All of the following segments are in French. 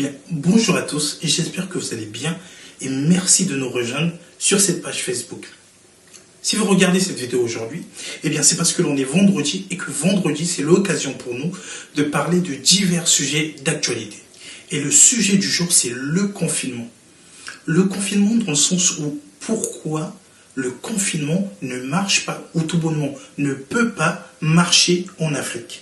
Bien, bonjour à tous et j'espère que vous allez bien et merci de nous rejoindre sur cette page Facebook. Si vous regardez cette vidéo aujourd'hui, c'est parce que l'on est vendredi et que vendredi c'est l'occasion pour nous de parler de divers sujets d'actualité. Et le sujet du jour c'est le confinement. Le confinement dans le sens où pourquoi le confinement ne marche pas ou tout bonnement ne peut pas marcher en Afrique.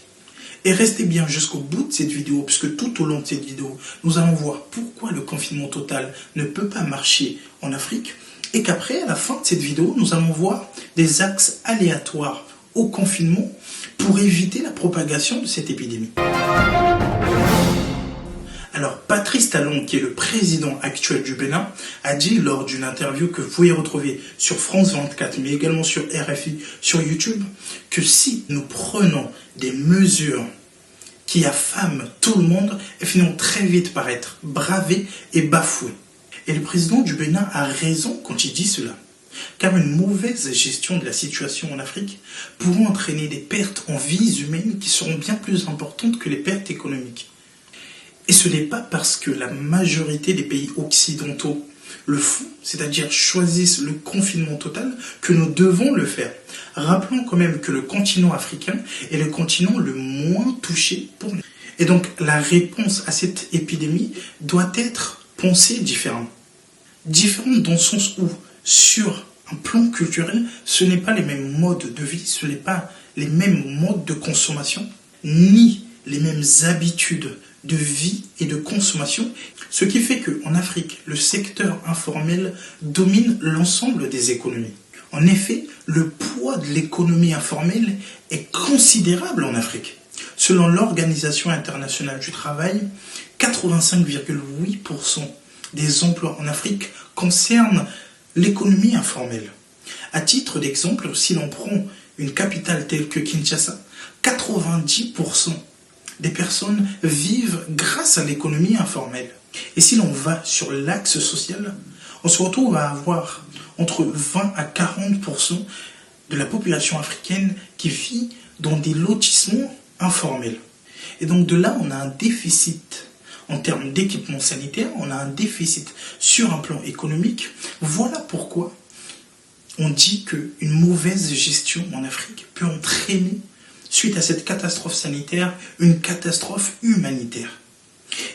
Et restez bien jusqu'au bout de cette vidéo, puisque tout au long de cette vidéo, nous allons voir pourquoi le confinement total ne peut pas marcher en Afrique, et qu'après, à la fin de cette vidéo, nous allons voir des axes aléatoires au confinement pour éviter la propagation de cette épidémie. Alors, Patrice Talon, qui est le président actuel du Bénin, a dit lors d'une interview que vous pouvez retrouver sur France 24, mais également sur RFI, sur YouTube, que si nous prenons des mesures qui affament tout le monde, elles finiront très vite par être bravées et bafouées. Et le président du Bénin a raison quand il dit cela, car une mauvaise gestion de la situation en Afrique pourrait entraîner des pertes en vies humaines qui seront bien plus importantes que les pertes économiques. Et ce n'est pas parce que la majorité des pays occidentaux le font, c'est-à-dire choisissent le confinement total, que nous devons le faire. Rappelons quand même que le continent africain est le continent le moins touché pour nous. Et donc la réponse à cette épidémie doit être pensée différemment. Différente dans le sens où, sur un plan culturel, ce n'est pas les mêmes modes de vie, ce n'est pas les mêmes modes de consommation, ni les mêmes habitudes de vie et de consommation, ce qui fait qu'en Afrique, le secteur informel domine l'ensemble des économies. En effet, le poids de l'économie informelle est considérable en Afrique. Selon l'Organisation internationale du travail, 85,8% des emplois en Afrique concernent l'économie informelle. À titre d'exemple, si l'on prend une capitale telle que Kinshasa, 90% des personnes vivent grâce à l'économie informelle. Et si l'on va sur l'axe social, on se retrouve à avoir entre 20 à 40% de la population africaine qui vit dans des lotissements informels. Et donc de là, on a un déficit en termes d'équipement sanitaire, on a un déficit sur un plan économique. Voilà pourquoi on dit qu'une mauvaise gestion en Afrique peut entraîner, suite à cette catastrophe sanitaire, une catastrophe humanitaire.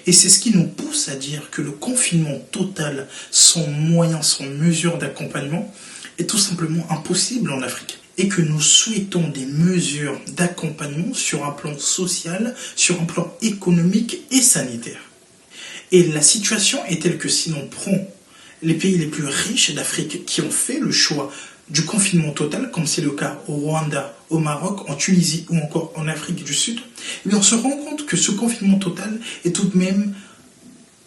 Et c'est ce qui nous pousse à dire que le confinement total, sans moyens, sans mesures d'accompagnement, est tout simplement impossible en Afrique. Et que nous souhaitons des mesures d'accompagnement sur un plan social, sur un plan économique et sanitaire. Et la situation est telle que si l'on prend les pays les plus riches d'Afrique qui ont fait le choix du confinement total, comme c'est le cas au Rwanda, au Maroc, en Tunisie ou encore en Afrique du Sud, on se rend compte que ce confinement total est tout de même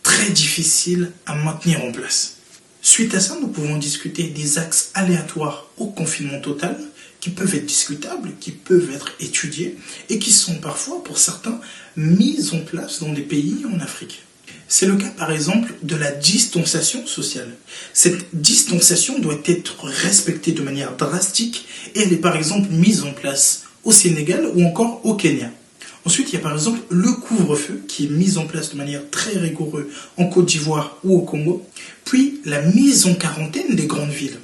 très difficile à maintenir en place. Suite à ça, nous pouvons discuter des axes aléatoires au confinement total, qui peuvent être discutables, qui peuvent être étudiés, et qui sont parfois, pour certains, mis en place dans des pays en Afrique. C'est le cas par exemple de la distanciation sociale. Cette distanciation doit être respectée de manière drastique et elle est par exemple mise en place au Sénégal ou encore au Kenya. Ensuite, il y a par exemple le couvre-feu qui est mis en place de manière très rigoureuse en Côte d'Ivoire ou au Congo. Puis la mise en quarantaine des grandes villes.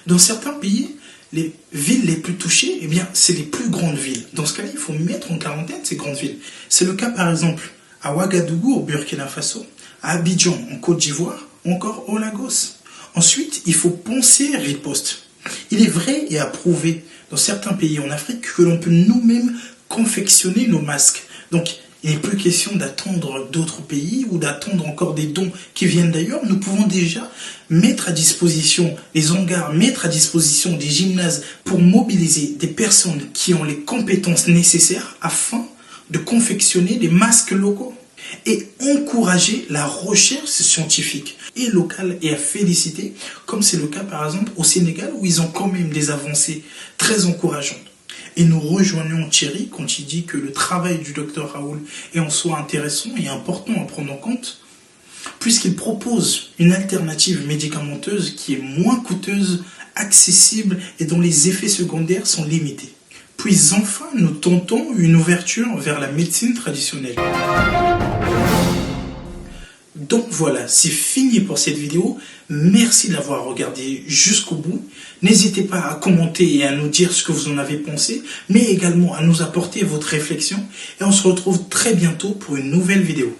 Dans certains pays, les villes les plus touchées, c'est les plus grandes villes. Dans ce cas-là, il faut mettre en quarantaine ces grandes villes. C'est le cas par exemple à Ouagadougou au Burkina Faso, à Abidjan en Côte d'Ivoire, ou encore au Lagos. Ensuite, il faut penser riposte. Il est vrai et approuvé dans certains pays en Afrique que l'on peut nous-mêmes confectionner nos masques. Donc, il n'est plus question d'attendre d'autres pays ou d'attendre encore des dons qui viennent d'ailleurs. Nous pouvons déjà mettre à disposition les hangars, mettre à disposition des gymnases pour mobiliser des personnes qui ont les compétences nécessaires afin de confectionner des masques locaux et encourager la recherche scientifique et locale et à féliciter, comme c'est le cas par exemple au Sénégal où ils ont quand même des avancées très encourageantes. Et nous rejoignons Thierry quand il dit que le travail du docteur Raoul est en soi intéressant et important à prendre en compte, puisqu'il propose une alternative médicamenteuse qui est moins coûteuse, accessible et dont les effets secondaires sont limités. Puis enfin, nous tentons une ouverture vers la médecine traditionnelle. Donc voilà, c'est fini pour cette vidéo. Merci de l'avoir regardé jusqu'au bout. N'hésitez pas à commenter et à nous dire ce que vous en avez pensé, mais également à nous apporter votre réflexion. Et on se retrouve très bientôt pour une nouvelle vidéo.